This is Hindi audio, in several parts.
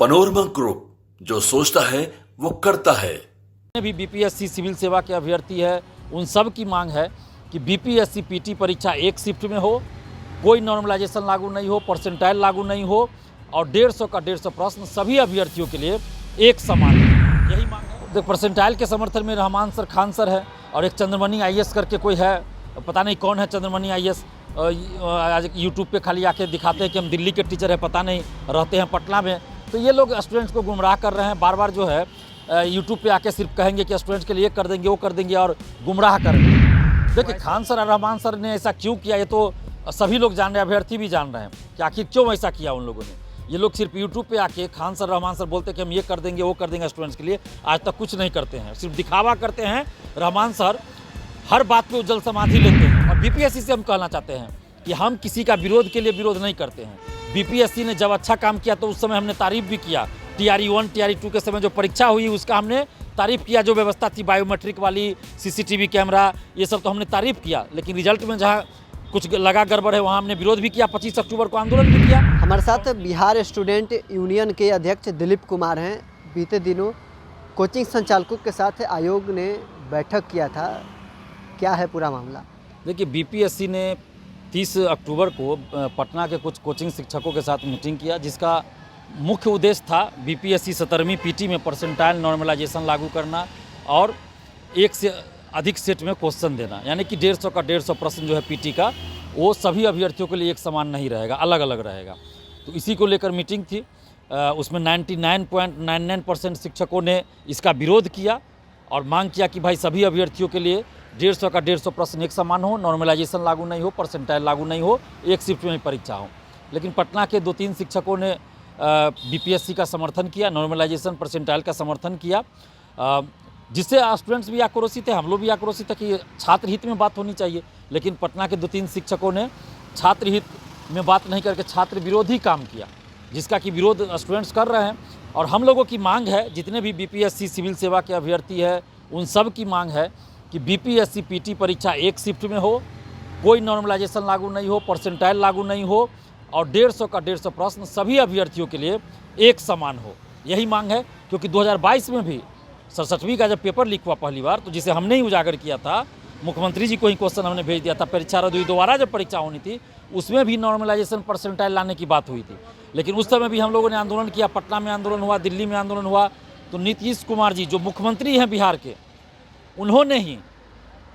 पनोरमा ग्रुप, जो सोचता है वो करता है। भी बीपीएससी सिविल सेवा के अभ्यर्थी है, उन सब की मांग है कि बीपीएससी पीटी परीक्षा एक शिफ्ट में हो, कोई नॉर्मलाइजेशन लागू नहीं हो, परसेंटाइल लागू नहीं हो और 150 का 150 प्रश्न सभी अभ्यर्थियों के लिए एक समान है। यही मांग है। देख, परसेंटाइल के समर्थन में रहमान सर, खान सर है और एक चंद्रमणि आईएएस करके कोई है, पता नहीं कौन है चंद्रमणि आईएएस। आज यूट्यूब पे खाली आके दिखाते हैं कि हम दिल्ली के टीचर है, पता नहीं रहते हैं पटना में। तो ये लोग स्टूडेंट्स को गुमराह कर रहे हैं। बार बार जो है यूट्यूब पे आके सिर्फ कहेंगे कि स्टूडेंट्स के लिए कर देंगे, वो कर देंगे और गुमराह करेंगे। देखिए, खान सर और रहमान सर ने ऐसा क्यों किया, ये तो सभी लोग जान रहे हैं, अभ्यर्थी भी जान रहे हैं कि आखिर क्यों ऐसा किया उन लोगों ने। ये लोग सिर्फ यूट्यूब पे आके खान सर, रहमान सर बोलते हैं कि हम ये कर देंगे, वो कर देंगे स्टूडेंट्स के लिए, आज तक कुछ नहीं करते हैं, सिर्फ दिखावा करते हैं। रहमान सर हर बात पे उज्जवल समाधि लेते हैं और बीपीएससी से हम कहना चाहते हैं कि हम किसी का विरोध के लिए विरोध नहीं करते हैं। बीपीएससी ने जब अच्छा काम किया तो उस समय हमने तारीफ भी किया। TRE 1 TRE 2 के समय जो परीक्षा हुई उसका हमने तारीफ किया, जो व्यवस्था थी बायोमेट्रिक वाली, CCTV कैमरा, ये सब तो हमने तारीफ किया। लेकिन रिजल्ट में जहाँ कुछ लगा गड़बड़ है वहाँ हमने विरोध भी किया। 25 अक्टूबर को आंदोलन भी किया। हमारे साथ बिहार स्टूडेंट यूनियन के अध्यक्ष दिलीप कुमार हैं। बीते दिनों कोचिंग संचालकों के साथ आयोग ने बैठक किया था, क्या है पूरा मामला? देखिए, बीपीएससी ने 30 अक्टूबर को पटना के कुछ कोचिंग शिक्षकों के साथ मीटिंग किया, जिसका मुख्य उद्देश्य था बीपीएससी 17वीं पीटी में परसेंटाइल नॉर्मलाइजेशन लागू करना और एक से अधिक सेट में क्वेश्चन देना, यानी कि 150 का 150 प्रश्न जो है पीटी का, वो सभी अभ्यर्थियों के लिए एक समान नहीं रहेगा, अलग अलग रहेगा। तो इसी को लेकर मीटिंग थी। उसमें 99.99% शिक्षकों ने इसका विरोध किया और मांग किया कि भाई सभी अभ्यर्थियों के लिए 150 का 150 प्रश्न एक समान हो, नॉर्मलाइजेशन लागू नहीं हो, परसेंटाइल लागू नहीं हो, एक शिफ्ट में परीक्षा हो। लेकिन पटना के 2-3 शिक्षकों ने बीपीएससी का समर्थन किया, नॉर्मलाइजेशन परसेंटाइल का समर्थन किया, जिससे स्टूडेंट्स भी आक्रोशित थे, हम लोग भी आक्रोशित थे कि छात्र हित में बात होनी चाहिए। लेकिन पटना के 2-3 शिक्षकों ने छात्र हित में बात नहीं करके छात्र विरोधी काम किया, जिसका कि विरोध स्टूडेंट्स कर रहे हैं। और हम लोगों की मांग है, जितने भी बीपीएससी सिविल सेवा के अभ्यर्थी है, उन सब की मांग है कि बीपीएससी पीटी परीक्षा एक शिफ्ट में हो, कोई नॉर्मलाइजेशन लागू नहीं हो, परसेंटाइल लागू नहीं हो और 150 का 150 प्रश्न सभी अभ्यर्थियों के लिए एक समान हो। यही मांग है, क्योंकि 2022 में भी 67वीं का जब पेपर लीक हुआ पहली बार, तो जिसे हमने ही उजागर किया था, मुख्यमंत्री जी को ही क्वेश्चन हमने भेज दिया था। परीक्षा रद्द हुई, दोबारा जब परीक्षा होनी थी उसमें भी नॉर्मलाइजेशन परसेंटाइल लाने की बात हुई थी। लेकिन उस समय भी हम लोगों ने आंदोलन किया, पटना में आंदोलन हुआ, दिल्ली में आंदोलन हुआ। तो नीतीश कुमार जी जो मुख्यमंत्री हैं बिहार के, उन्होंने ही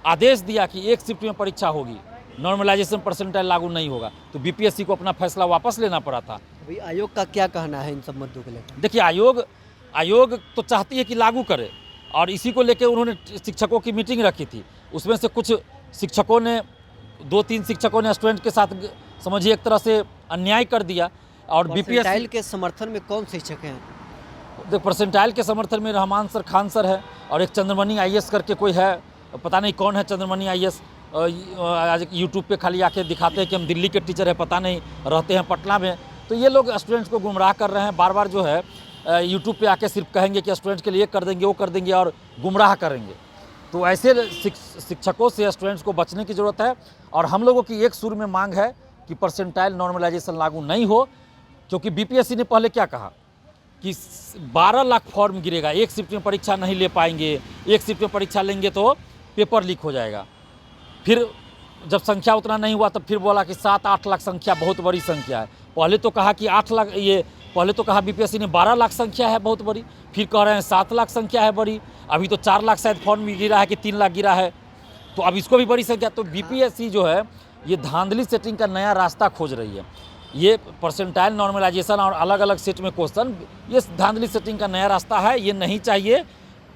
आदेश दिया कि एक शिफ्ट में परीक्षा होगी, नॉर्मलाइजेशन परसेंटाइल लागू नहीं होगा। तो बीपीएससी को अपना फैसला वापस लेना पड़ा था। अभी आयोग का क्या कहना है इन सब मुद्दों को लेकर? देखिए, आयोग तो चाहती है कि लागू करे और इसी को लेकर उन्होंने शिक्षकों की मीटिंग रखी थी। उसमें से कुछ शिक्षकों ने, 2-3 शिक्षकों ने स्टूडेंट के साथ समझिए एक तरह से अन्याय कर दिया। और बीपीएससी के समर्थन में कौन शिक्षक हैं? देख, परसेंटाइल के समर्थन में रहमान सर, खान सर है और एक चंद्रमणि आईएएस करके कोई है, पता नहीं कौन है चंद्रमणि आईएएस। आज यूट्यूब पे खाली आके दिखाते हैं कि हम दिल्ली के टीचर है, पता नहीं रहते हैं पटना में। तो ये लोग स्टूडेंट्स को गुमराह कर रहे हैं। बार बार जो है यूट्यूब पे आके सिर्फ कहेंगे कि स्टूडेंट्स के लिए कर देंगे, वो कर देंगे और गुमराह करेंगे। तो ऐसे शिक्षकों से स्टूडेंट्स को बचने की ज़रूरत है। और हम लोगों की एक सुर में मांग है कि परसेंटाइल नॉर्मलाइजेशन लागू नहीं हो, क्योंकि बीपीएससी ने पहले क्या कहा कि 12 लाख फॉर्म गिरेगा, एक शिफ्ट में परीक्षा नहीं ले पाएंगे, एक शिफ्ट में परीक्षा लेंगे तो पेपर लीक हो जाएगा। फिर जब संख्या उतना नहीं हुआ तब फिर बोला कि 7-8 लाख संख्या बहुत बड़ी संख्या है। पहले तो कहा कि 8 लाख, ये पहले तो कहा बीपीएससी ने 12 लाख संख्या है बहुत बड़ी, फिर कह रहे हैं 7 लाख संख्या है बड़ी। अभी तो 4 लाख शायद फॉर्म भी गिरा है कि 3 लाख गिरा है, तो अब इसको भी बड़ी संख्या। तो बीपीएससी जो है ये धांधली सेटिंग का नया रास्ता खोज रही है। ये परसेंटाइल नॉर्मलाइजेशन और अलग अलग सेट में क्वेश्चन, ये धांधली सेटिंग का नया रास्ता है। ये नहीं चाहिए,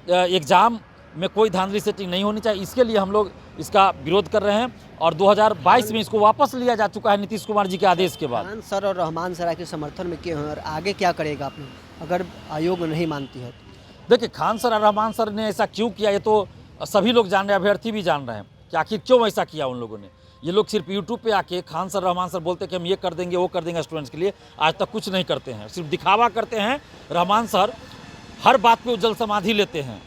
एग्ज़ाम में कोई धांधली सेटिंग नहीं होनी चाहिए। इसके लिए हम लोग इसका विरोध कर रहे हैं और 2022 में इसको वापस लिया जा चुका है नीतीश कुमार जी के आदेश के बाद। खान सर और रहमान सर के समर्थन में क्यों हैं और आगे क्या करेगा आपने अगर आयोग नहीं मानती है? देखिए, खान सर और रहमान सर ने ऐसा क्यों किया, ये तो सभी लोग जान रहे हैं, अभ्यर्थी भी जान रहे हैं कि आखिर क्यों ऐसा किया उन लोगों ने। ये लोग सिर्फ यूट्यूब पे आके खान सर, रहमान सर बोलते हैं कि हम ये कर देंगे, वो कर देंगे स्टूडेंट्स के लिए, आज तक कुछ नहीं करते हैं, सिर्फ दिखावा करते हैं। रहमान सर हर बात पे उज्जवल समाधि लेते हैं,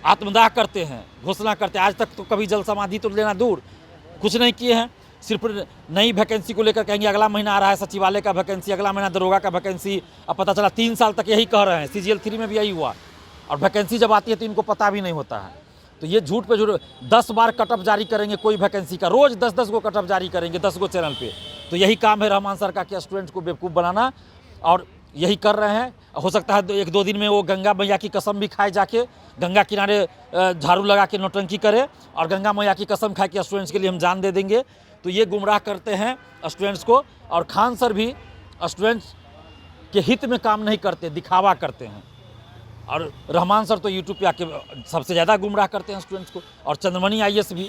आत्मदाह करते हैं, घोषणा करते हैं। आज तक तो कभी जल समाधि तो लेना दूर, कुछ नहीं किए हैं। सिर्फ नई वैकेंसी को लेकर कहेंगे अगला महीना आ रहा है सचिवालय का वैकेंसी, अगला महीना दरोगा का वैकेंसी। अब पता चला 3 साल तक यही कह रहे हैं, CGL 3 में भी यही हुआ, और वैकेंसी जब आती है तो इनको पता भी नहीं होता है। तो ये झूठ पे झूठ, 10 बार कटअप जारी करेंगे कोई वैकेंसी का, रोज़ 10-10 को कटअप जारी करेंगे 10 गो चैनल पे। तो यही काम है रहमान सर का कि स्टूडेंट्स को बेवकूफ़ बनाना, और यही कर रहे हैं। हो सकता है 1-2 दिन में वो गंगा मैया की कसम भी खाए, जाके गंगा किनारे झाड़ू लगा के नौटंकी करे और गंगा मैया की कसम खाए कि स्टूडेंट्स के लिए हम जान दे देंगे। तो ये गुमराह करते हैं स्टूडेंट्स को, और खान सर भी स्टूडेंट्स के हित में काम नहीं करते, दिखावा करते हैं। और रहमान सर तो यूट्यूब पे आके सबसे ज़्यादा गुमराह करते हैं स्टूडेंट्स को। और चंद्रमणि IAS भी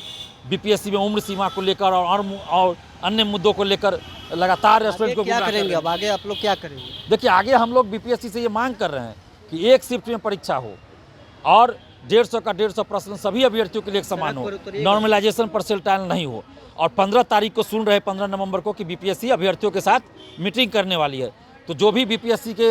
BPSC में उम्र सीमा को लेकर और अन्य मुद्दों को लेकर लगातार स्टूडेंट को क्या गुमराह करेंगे? कर अब आगे आप लोग क्या करेंगे? देखिए, आगे हम लोग BPSC से ये मांग कर रहे हैं कि एक शिफ्ट में परीक्षा हो और 150 का 150 प्रश्न सभी अभ्यर्थियों के लिए एक समान हो, नॉर्मलाइजेशन परसेंटाइल नहीं हो। और 15 तारीख को सुन रहे 15 नवंबर को कि BPSC अभ्यर्थियों के साथ मीटिंग करने वाली है। तो जो भी BPSC के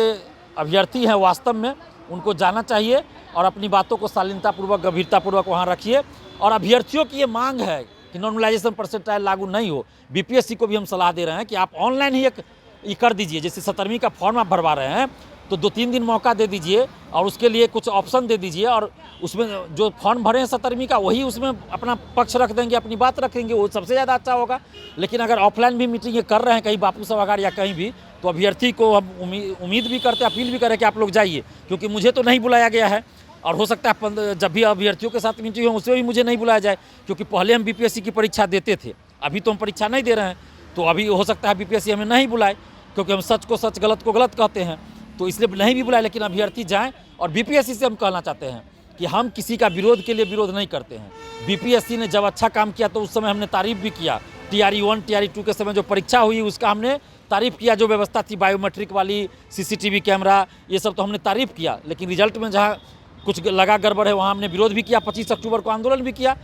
अभ्यर्थी हैं वास्तव में उनको जाना चाहिए और अपनी बातों को शालीनतापूर्वक, गंभीरतापूर्वक वहाँ रखिए। और अभ्यर्थियों की ये मांग है कि नॉर्मलाइजेशन परसेंटाइल लागू नहीं हो। BPSC को भी हम सलाह दे रहे हैं कि आप ऑनलाइन ही एक ये कर दीजिए। जैसे 17वीं का फॉर्म आप भरवा रहे हैं तो 2-3 दिन मौका दे दीजिए और उसके लिए कुछ ऑप्शन दे दीजिए, और उसमें जो फॉर्म भरे हैं 17वीं का वही उसमें अपना पक्ष रख देंगे, अपनी बात रखेंगे, वो सबसे ज़्यादा अच्छा होगा। लेकिन अगर ऑफलाइन भी मीटिंग कर रहे हैं कहीं बापू सभागार या कहीं भी, तो अभ्यर्थी को हम उम्मीद भी करते, अपील भी करें कि आप लोग जाइए, क्योंकि मुझे तो नहीं बुलाया गया है। और हो सकता है जब भी अभ्यर्थियों के साथ मीटिंग हो उसमें भी मुझे नहीं बुलाया जाए, क्योंकि पहले हम BPSC की परीक्षा देते थे, अभी तो हम परीक्षा नहीं दे रहे हैं। तो अभी हो सकता है BPSC हमें नहीं बुलाए, क्योंकि हम सच को सच, गलत को गलत कहते हैं, तो इसलिए नहीं भी बुलाए। लेकिन अभ्यर्थी जाएं। और BPSC से हम कहना चाहते हैं कि हम किसी का विरोध के लिए विरोध नहीं करते हैं। BPSC ने जब अच्छा काम किया तो उस समय हमने तारीफ़ भी किया। TRE 1 TRE 2 के समय जो परीक्षा हुई उसका हमने तारीफ़ किया, जो व्यवस्था थी बायोमेट्रिक वाली, CCTV कैमरा, ये सब तो हमने तारीफ़ किया। लेकिन रिजल्ट में जहाँ कुछ लगा गड़बड़ है वहाँ हमने विरोध भी किया। 25 अक्टूबर को आंदोलन भी किया।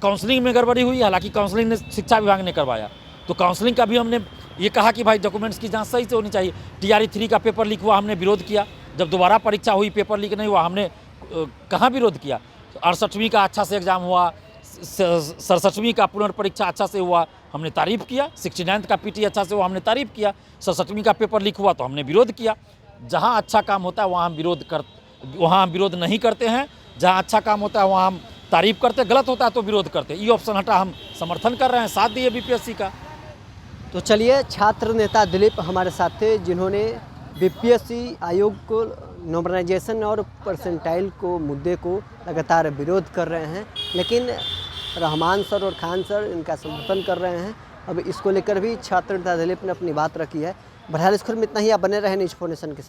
काउंसलिंग में गड़बड़ी हुई, हालांकि काउंसलिंग ने शिक्षा विभाग ने करवाया, तो काउंसलिंग का भी हमने ये कहा कि भाई डॉक्यूमेंट्स की जांच सही से होनी चाहिए। TRE 3 का पेपर लीक हुआ, हमने विरोध किया। जब दोबारा परीक्षा हुई, पेपर लीक नहीं हुआ, हमने कहाँ विरोध किया। 68वीं का अच्छा से एग्ज़ाम हुआ, 67वीं का पुनर्परीक्षा अच्छा से हुआ, हमने तारीफ़ किया। 69th का PT अच्छा से हुआ, हमने तारीफ़ किया। 67वीं का पेपर लीक हुआ तो हमने विरोध किया। जहाँ अच्छा काम होता है वहाँ हम विरोध नहीं करते हैं, जहाँ अच्छा काम होता है वहाँ हम तारीफ़ करते हैं, गलत होता है तो विरोध करते हैं। ये ऑप्शन हटा हम समर्थन कर रहे हैं, साथ दिए BPSC का। तो चलिए, छात्र नेता दिलीप हमारे साथ थे, जिन्होंने BPSC आयोग को नॉर्मलाइजेशन और परसेंटाइल को मुद्दे को लगातार विरोध कर रहे हैं, लेकिन रहमान सर और खान सर इनका समर्थन कर रहे हैं। अब इसको लेकर भी छात्र नेता दिलीप ने अपनी बात रखी है। बहरहाल इस खबर में इतना ही। आप बने रहें न्यूज़ 4 नेशन के साथ।